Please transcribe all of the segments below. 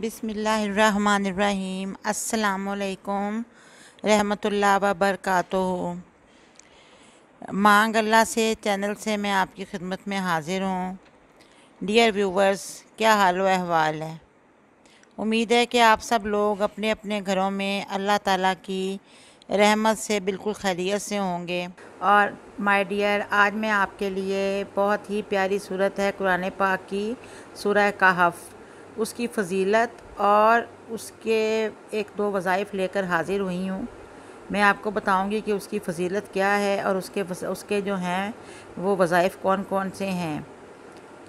बिस्मिल्लाहिर्रहमानिर्रहीम। अस्सलामुअलैकुम रहमतुल्लाह व बरकातुहू। मांग अल्लाह से चैनल से मैं आपकी खिदमत में हाज़िर हूँ। डियर व्यूवर्स, क्या हाल व अहवाल है। उम्मीद है कि आप सब लोग अपने अपने घरों में अल्लाह ताला की रहमत से बिल्कुल खैरियत से होंगे। और माय डियर, आज मैं आपके लिए बहुत ही प्यारी सूरत है कुरान पाक की, सूरह कहफ, उसकी फ़जीलत और उसके एक दो वज़ाइफ लेकर हाज़िर हुई हूँ। मैं आपको बताऊँगी कि उसकी फ़जीलत क्या है और उसके जो हैं वो वज़ाइफ कौन कौन से हैं।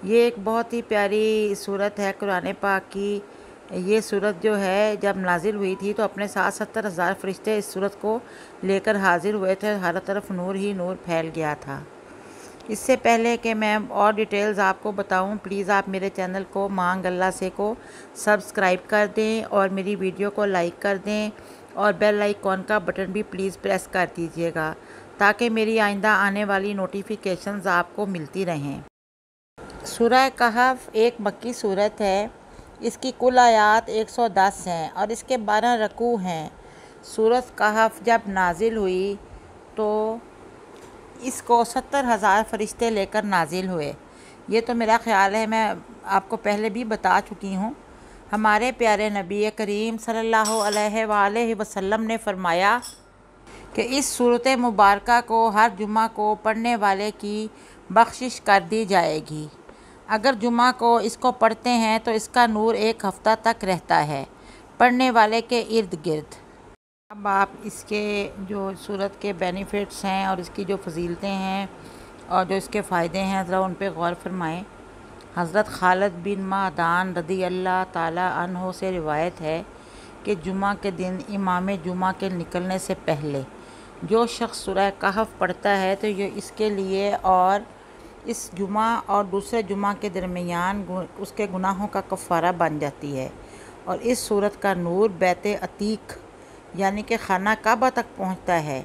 ये एक बहुत ही प्यारी सूरत है कुरान पाक की। ये सूरत जो है जब नाजिल हुई थी तो अपने साथ 70,000 फरिश्ते इस सूरत को लेकर हाज़िर हुए थे। हर तरफ नूर ही नूर फैल गया था। इससे पहले कि मैं और डिटेल्स आपको बताऊं, प्लीज़ आप मेरे चैनल को मांग अल्लाह से को सब्सक्राइब कर दें और मेरी वीडियो को लाइक कर दें और बेल आइकॉन का बटन भी प्लीज़ प्रेस कर दीजिएगा ताकि मेरी आइंदा आने वाली नोटिफिकेशंस आपको मिलती रहें। सूरह कहफ एक मक्की सूरत है। इसकी कुल आयात 110 हैं और इसके 12 रकू हैं। सूरत कहफ जब नाजिल हुई तो इसको 70,000 फरिश्ते लेकर नाजिल हुए। ये तो मेरा ख़्याल है मैं आपको पहले भी बता चुकी हूँ। हमारे प्यारे नबी करीम सल्लल्लाहु अलैहि वसल्लम ने फ़रमाया कि इस सूरत मुबारका को हर जुमा को पढ़ने वाले की बख्शिश कर दी जाएगी। अगर जुमा को इसको पढ़ते हैं तो इसका नूर एक हफ़्ता तक रहता है पढ़ने वाले के इर्द गिर्द। अब आप इसके जो सूरत के बेनिफिट्स हैं और इसकी जो फजीलतें हैं और जो इसके फ़ायदे हैं ज़रा उन पर गौर फरमाएँ। हज़रत खालिद बिन मादान रज़ी अल्लाह ताला अन्हो से रिवायत है कि जुमा के दिन इमाम जुमा के निकलने से पहले जो शख्स सूरह कहफ पढ़ता है तो ये इसके लिए और इस जुमा और दूसरे जुमा के दरमियान उसके गुनाहों का कफ़ारा बन जाती है। और इस सूरत का नूर बैत अतीक यानी कि खाना काबा तक पहुँचता है।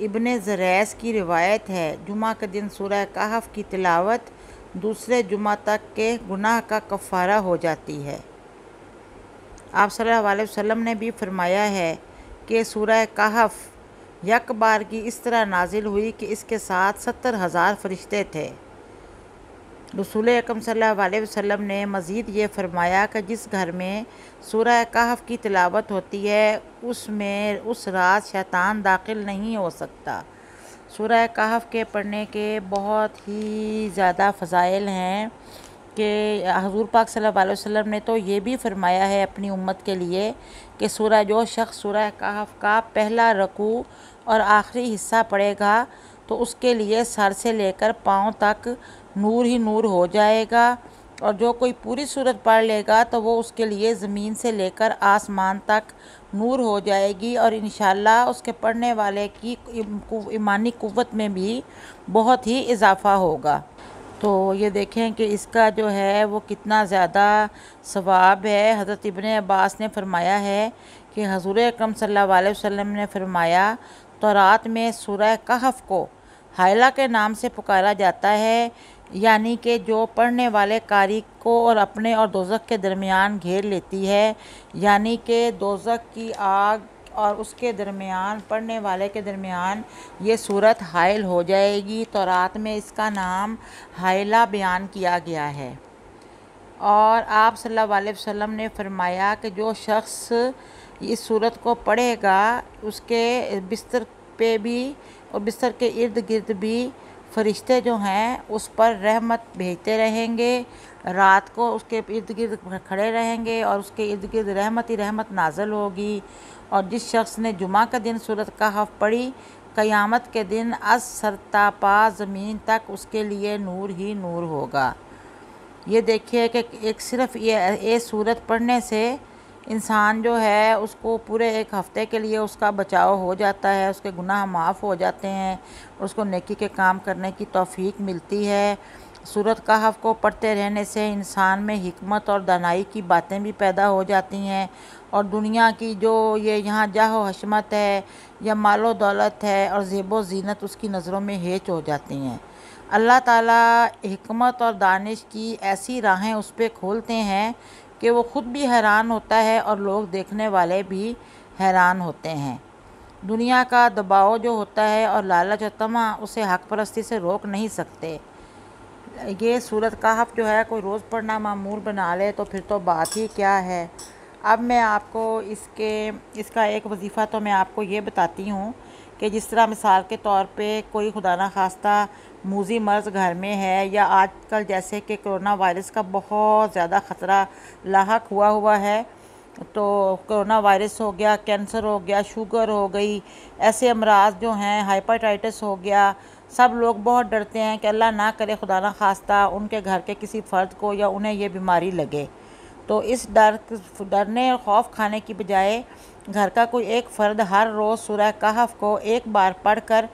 इब्ने ज़रैस की रिवायत है, जुमा के दिन सूरह कहफ की तिलावत दूसरे जुमा तक के गुनाह का कफ़ारा हो जाती है। आप सल्लल्लाहु अलैहि वसल्लम ने भी फरमाया है कि सूरह कहफ यक बार की इस तरह नाजिल हुई कि इसके साथ 70,000 फरिश्ते थे। रसूल अकरम सल्लल्लाहु अलैहि वसल्लम ने मज़ीद ये फ़रमाया कि जिस घर में सूरह कहफ की तिलावत होती है उसमें उस रात शैतान दाखिल नहीं हो सकता। सूरह कहफ के पढ़ने के बहुत ही ज़्यादा फ़ज़ाइल हैं कि हुज़ूर पाक सल्लल्लाहु अलैहि वसल्लम ने तो ये भी फ़रमाया है अपनी उम्मत के लिए कि जो शख्स सूरह कहफ का पहला रकू और आखिरी हिस्सा पढ़ेगा तो उसके लिए सर से लेकर पाँव तक नूर ही नूर हो जाएगा। और जो कोई पूरी सूरत पढ़ लेगा तो वो उसके लिए ज़मीन से लेकर आसमान तक नूर हो जाएगी और इंशाअल्लाह उसके पढ़ने वाले की ईमानी कुव्वत में भी बहुत ही इजाफ़ा होगा। तो ये देखें कि इसका जो है वो कितना ज़्यादा सवाब है। हज़रत इब्ने अब्बास ने फ़रमाया है कि हुज़ूर अकरम सल्लल्लाहु अलैहि वसल्लम ने फ़रमाया तौरात में सूरह कहफ को हायला के नाम से पुकारा जाता है, यानी कि जो पढ़ने वाले कारी को और अपने और दोज़ख के दरमियान घेर लेती है, यानी कि दोज़ख की आग और उसके दरमियान पढ़ने वाले के दरमियान ये सूरत हाइल हो जाएगी। तौरात में इसका नाम हाइला बयान किया गया है। और आप सल्लल्लाहु अलैहि वसल्लम ने फरमाया कि जो शख्स इस सूरत को पढ़ेगा उसके बिस्तर पे भी और बिस्तर के इर्द गिर्द भी फरिश्ते जो हैं उस पर रहमत भेजते रहेंगे। रात को उसके इर्द गिर्द खड़े रहेंगे और उसके इर्द गिर्द रहमत ही रहमत नाज़िल होगी। और जिस शख्स ने जुमा का दिन सूरत कहफ पढ़ी, क़यामत के दिन अज़ सरता पा ज़मीन तक उसके लिए नूर ही नूर होगा। ये देखिए कि एक सिर्फ़ ये सूरत पढ़ने से इंसान जो है उसको पूरे एक हफ़्ते के लिए उसका बचाव हो जाता है, उसके गुनाह माफ़ हो जाते हैं, उसको नेकी के काम करने की तौफ़ीक मिलती है। सूरत कहफ को पढ़ते रहने से इंसान में हिकमत और दानाई की बातें भी पैदा हो जाती हैं और दुनिया की जो ये यहाँ जाहो हशमत है या मालो दौलत है और ज़ेबो ज़ीनत उसकी नज़रों में हेच हो जाती हैं। अल्लाह ताला हिकमत और दानिश की ऐसी राहें उस पर खोलते हैं कि वो ख़ुद भी हैरान होता है और लोग देखने वाले भी हैरान होते हैं। दुनिया का दबाव जो होता है और लालच और तमा उसे हक़ परस्ती से रोक नहीं सकते। ये सूरत कहफ जो है कोई रोज़ पढ़ना मामूल बना ले तो फिर तो बात ही क्या है। अब मैं आपको इसका एक वजीफ़ा तो मैं आपको ये बताती हूँ कि जिस तरह मिसाल के तौर पे कोई खुदा न खास्ता मूज़ी मर्ज़ घर में है, या आजकल जैसे कि कोरोना वायरस का बहुत ज़्यादा ख़तरा लाहक हुआ है, तो कोरोना वायरस हो गया, कैंसर हो गया, शुगर हो गई, ऐसे अमराज जो हैं, हेपेटाइटिस हो गया, सब लोग बहुत डरते हैं कि अल्लाह ना करे खुदा ना खास्ता उनके घर के किसी फ़र्द को या उन्हें ये बीमारी लगे। तो इस डरने और खौफ खाने की बजाय घर का कोई एक फ़र्द हर रोज़ सूरह कहफ को एक बार पढ़ कर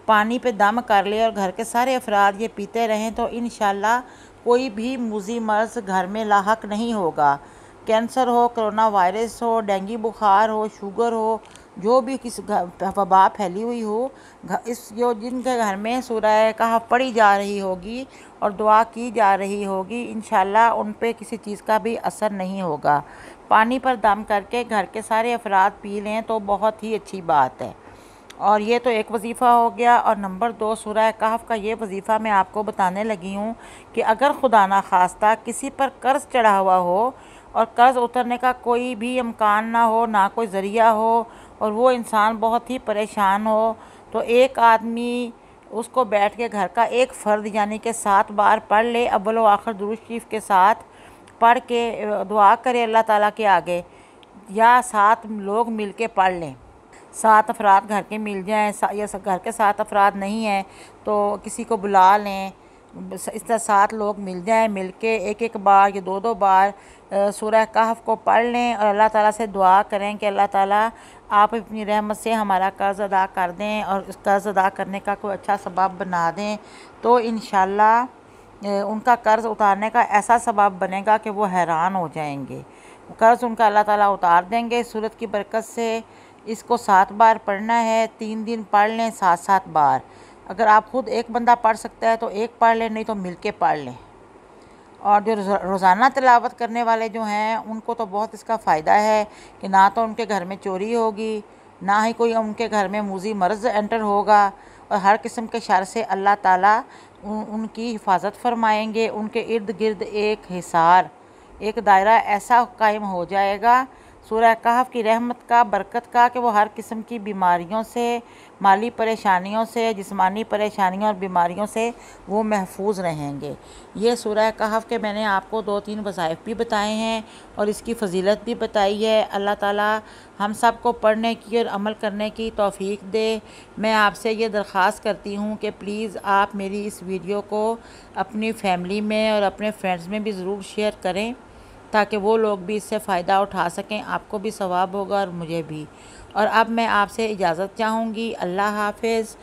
पानी पे दम कर ले और घर के सारे अफराद ये पीते रहें तो इंशाल्लाह कोई भी मूज़ी मर्ज़ घर में लाहक नहीं होगा। कैंसर हो, कोरोना वायरस हो, डेंगू बुखार हो, शुगर हो, जो भी किस वबा फैली हुई हो, जिनके घर में सूरह कहफ पढ़ी जा रही होगी और दुआ की जा रही होगी, इंशाल्लाह उन पे किसी चीज़ का भी असर नहीं होगा। पानी पर दम करके घर के सारे अफराद पी लें तो बहुत ही अच्छी बात है। और ये तो एक वजीफ़ा हो गया। और नंबर 2 सूरह कहफ का ये वजीफ़ा मैं आपको बताने लगी हूँ कि अगर खुदा ना खास्ता किसी पर कर्ज़ चढ़ा हुआ हो और कर्ज़ उतरने का कोई भी इम्कान ना हो, ना कोई ज़रिया हो, और वो इंसान बहुत ही परेशान हो, तो एक आदमी उसको बैठ के घर का एक फ़र्द यानी कि 7 बार पढ़ ले, अव्वल व आखिर दुरूद शरीफ के साथ पढ़ के दुआ करे अल्लाह ताला के आगे, या 7 लोग मिल के पढ़ लें, 7 अफराद घर के मिल जाएँ, या घर के 7 अफराद नहीं हैं तो किसी को बुला लें, इस तरह 7 लोग मिल जाएँ, मिल के एक बार या 2 बार सूरह कहफ को पढ़ लें और अल्लाह ताला से दुआ करें कि अल्लाह ताला आप अपनी रहमत से हमारा कर्ज़ अदा कर दें और इस कर्ज़ अदा करने का कोई अच्छा सबब बना दें, तो इंशाल्लाह उनका कर्ज़ उतारने का ऐसा सबब बनेगा कि वो हैरान हो जाएंगे। कर्ज़ उनका अल्लाह ताला उतार देंगे सूरत की बरकत से। इसको 7 बार पढ़ना है, 3 दिन पढ़ लें 7-7 बार। अगर आप ख़ुद एक बंदा पढ़ सकता है तो एक पढ़ लें, नहीं तो मिल के पढ़ लें। और जो रोज़ाना तिलावत करने वाले जो हैं उनको तो बहुत इसका फ़ायदा है कि ना तो उनके घर में चोरी होगी, ना ही कोई उनके घर में मूज़ी मर्ज़ एंटर होगा, और हर किस्म के शर से अल्लाह ताला उनकी हिफाजत फरमाएंगे। उनके इर्द गिर्द एक हिसार, एक दायरा ऐसा कायम हो जाएगा सूरह कहफ की रहमत का, बरकत का, कि वो हर किस्म की बीमारियों से, माली परेशानियों से, जिस्मानी परेशानियों और बीमारियों से वो महफूज रहेंगे। ये सूरह कहफ के मैंने आपको 2-3 वज़ाइफ भी बताए हैं और इसकी फ़जीलत भी बताई है। अल्लाह ताला हम सब को पढ़ने की और अमल करने की तौफ़ीक दे। मैं आपसे ये दरख्वास्त करती हूँ कि प्लीज़ आप मेरी इस वीडियो को अपनी फ़ैमिली में और अपने फ्रेंड्स में भी ज़रूर शेयर करें ताकि वो लोग भी इससे फ़ायदा उठा सकें, आपको भी सवाब होगा और मुझे भी। और अब मैं आपसे इजाज़त चाहूँगी। अल्लाह हाफ़िज़।